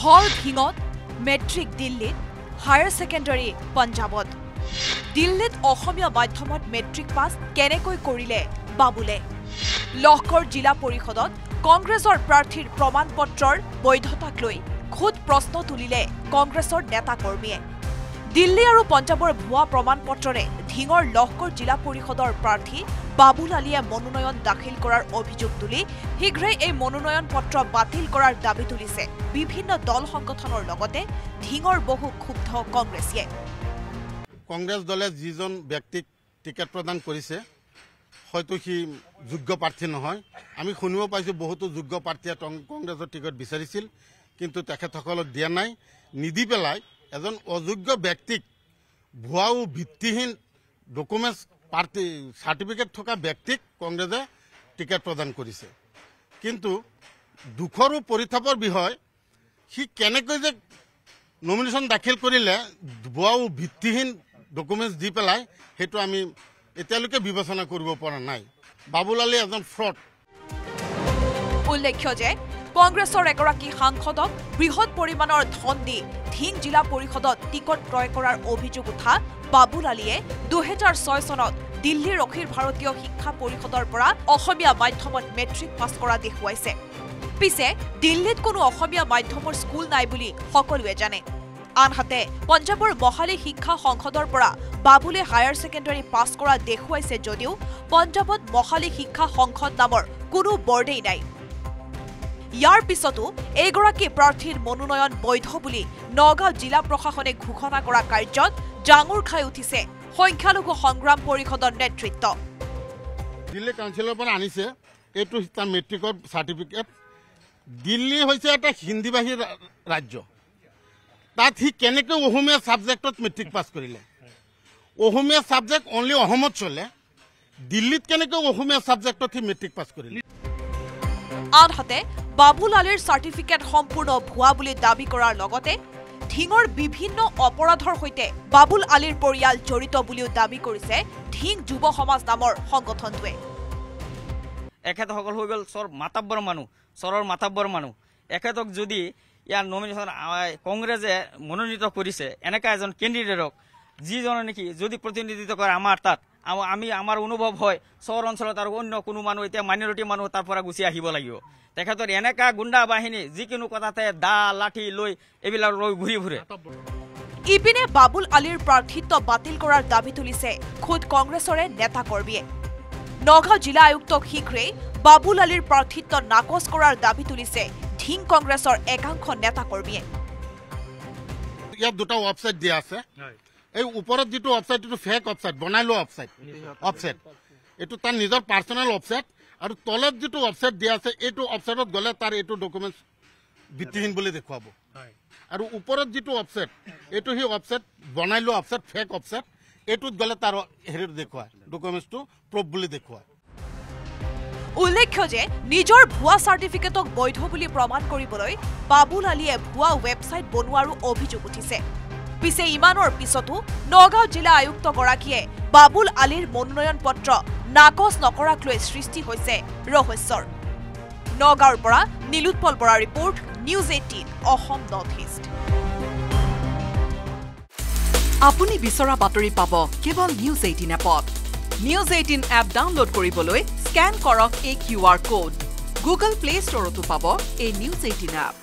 ঢল ঢিঙত matric দিল্লীত higher secondary পঞ্জাৱত দিল্লীত অসমীয়া মাধ্যমত মেট্ৰিক পাছ কেনেকৈ কৰিলে বাবুলে লহকৰ জিলা পৰিষদত কংগ্ৰেছৰ প্ৰাৰ্থীৰ প্ৰমাণপত্ৰৰ বৈধতাক লৈ খুদ প্ৰশ্ন তুলিলে কংগ্ৰেছৰ নেতা কৰ্মীয়ে দিল্লী আৰু পঞ্জাৱৰ ভুৱা প্ৰমাণপত্ৰৰে ঢিঙৰ লহকৰ জিলা পৰিষদৰ প্ৰাৰ্থী বাবুল আলীয়ে মনোনয়ন দাখিল কৰাৰ অভিযোগ তুলি শীঘ্ৰেই এই মনোনয়ন পত্ৰ বাতিল কৰাৰ দাবী তুলিছে বিভিন্ন দল সংগঠনৰ লগতে ঢিঙৰ বহু ক্ষুব্ধ কংগ্ৰেছীয়ে কংগ্ৰেছ দলে যিজন ব্যক্তিক টিকেট প্ৰদান কৰিছে হয়তো সি যোগ্য প্ৰাৰ্থী নহয় আমি শুনিব পাইছো বহুতো যোগ্য প্ৰাৰ্থীয়ে কংগ্ৰেছৰ টিকেট বিচাৰিছিল কিন্তু তেখেতসকলক দিয়া নাই নিদি পেলাই এজন অযোগ্য ব্যক্তিক ভুৱা ও ভিত্তিহীন ডকুমেণ্টছ পাৰ্টি সাৰ্টিফিকেট থকা ব্যক্তিক কংগ্ৰেছে টিকেট প্ৰদান কৰিছে কিন্তু দুখৰ পৰিতাপৰ বিষয় সি কেনেকৈ যে নমিনেশ্যন দাখিল কৰিলে ভুৱা ও ভিত্তিহীন ডকুমেণ্টছ দি পেলাই সেইটো আমি এতিয়ালৈকে বিবেচনা কৰিব পৰা নাই বাবুল আলী এজন ফ্ৰড উল্লেখ্য যে কংগ্ৰেছৰ এগৰাকী সাংসদক বৃহৎ পৰিমাণৰ ধন দি ঢিং জিলা পৰিষদত টিকট ক্ৰয় কৰাৰ অভিযোগ উঠা বাবুল আলীয়ে 2006 চনত দিল্লীৰ অখিল ভাৰতীয় শিক্ষা পৰিষদৰ পৰা অসমীয়া মাধ্যমত মেট্ৰিক পাছ কৰা দেখুৱাইছে পিছে দিল্লীত কোনো অসমীয়া মাধ্যমৰ স্কুল নাই বুলি সকলোৱে জানে আনহাতে পঞ্জাৱৰ মহালী শিক্ষা সংসদৰ পৰা বাবুলে হায়াৰ ছেকেণ্ডাৰী পাছ কৰা দেখুৱাইছে যদিও পঞ্জাৱত মহালী শিক্ষা সংসদ নামৰ কোনো বৰ্ডেই নাই ইয়াৰ পিছতো এইগৰাকী প্ৰাৰ্থীৰ মনোনয়ন বৈধ বুলি নগাঁও জিলা প্ৰশাসনে ঘোষণা কৰা কাৰ্যত জাঙুৰ খাই উঠিছে সংখ্যালঘু সংগ্ৰাম পৰিষদৰ নেতৃত্ব দিল্লী কাউন্সিলৰ পৰা আনিছে এইটো তাৰ মেট্ৰিকৰ চাৰ্টিফিকেট দিল্লী হৈছে এটা হিন্দীভাষী ৰাজ্য তাত সি কেনেকৈ অসমীয়া ছাবজেক্টত মেট্ৰিক পাছ কৰিলে অসমীয়া ছাবজেক্ট অনলি অসমত চলে দিল্লীত কেনেকৈ অসমীয়া ছাবজেক্টত সি মেট্ৰিক পাছ কৰিলে আনহাতে বাবুল আলীৰ চাৰ্টিফিকেট সম্পূৰ্ণ ভুৱা বুলি দাবী কৰাৰ লগতে ঢিঙৰ বিভিন্ন অপৰাধৰ সৈতে বাবুল আলীৰ পৰিয়াল জড়িত বুলিও দাবী কৰিছে ঢিং যুৱ সমাজ নামৰ সংগঠনটোৱে এখেতসকল হৈ গ'ল মাতাব্বৰ মানুহ চৰৰ মাতাব্বৰ মানুহ এখেতক যদি ইয়াৰ নমিনেশ্যন কংগ্ৰেছে মনোনীত কৰিছে এনেকা এজন কেণ্ডিডেটক যিজনে নেকি যদি প্ৰতিনিধিত্ব কৰে আমাৰ তাত আমি আমাৰ অনুভৱ হয় চহৰ অঞ্চলত আৰু অন্য কোনো মানুহ এতিয়া মাইনৰিটি মানুহ তাৰ পৰা গুচি আহিব লাগিব তেখেতৰ এনেকা গুণ্ডা বাহিনী যিকোনো কথাতে দা লাঠি লৈ এইবিলাক লৈ ঘূৰি ফুৰে ইপিনে বাবুল আলীৰ প্ৰাৰ্থিত্ব বাতিল কৰাৰ দাবী তুলিছে খুদ কংগ্ৰেছৰে নেতা কৰ্মীয়ে নগাঁও জিলা আয়ুক্তক শীঘ্ৰেই বাবুল আলীৰ প্ৰাৰ্থিত্ব নাকচ কৰাৰ দাবী তুলিছে ঢিং কংগ্ৰেছৰ একাংশ নেতা কৰ্মীয়ে ইয়াত দুটা ৱেবছাইট দিয়া আছে এই ওপৰত যিটো ৱেবছাইট এইটো ফেক ৱেবছাইট বনাই লোৱা ৱেবছাইট এইটো তাৰ নিজৰ পাৰ্চনেল ৱেবছাইট আৰু তলত যিটো ৱেবছাইট দিয়া আছে এইটো ৱেবছাইটত গ'লে তাৰ এইটো ডকুমেণ্টছ ভিত্তিহীন বুলি দেখুৱাব আৰু ওপৰত যিটো ৱেবছাইট এইটো সেই ৱেবছাইট বনাই লোৱা ৱেবছাইট ফেক ৱেবছাইট এইটোত গ'লে তাৰ হেৰিটো দেখুৱায় ডকুমেণ্টছটো প্ৰুফ বুলি দেখুৱায় উল্লেখ্য যে নিজৰ ভুৱা চাৰ্টিফিকেটক বৈধ বুলি প্ৰমাণ কৰিবলৈ বাবুল আলীয়ে ভুৱা ৱেবছাইট বনোৱাৰো অভিযোগ উঠিছে পিছে ইমানৰ পিছতো নগাঁও জিলা আয়ুক্তগৰাকীয়ে বাবুল আলীৰ মনোনয়ন পত্ৰ নাকচ নকৰাক লৈ সৃষ্টি হৈছে ৰহস্যৰ নগাঁৱৰ পৰা নীলোৎপল বৰাৰ report news 18 Assam north east আপুনি বিচৰা বাতৰি পাব কেৱল নিউজ 18 এপত নিউজ 18 এপ ডাউনলোড কৰিবলৈ স্ক্যান কৰক এই QR কোড গুগল প্লে ষ্টৰতো পাব এই নিউজ 18 এপ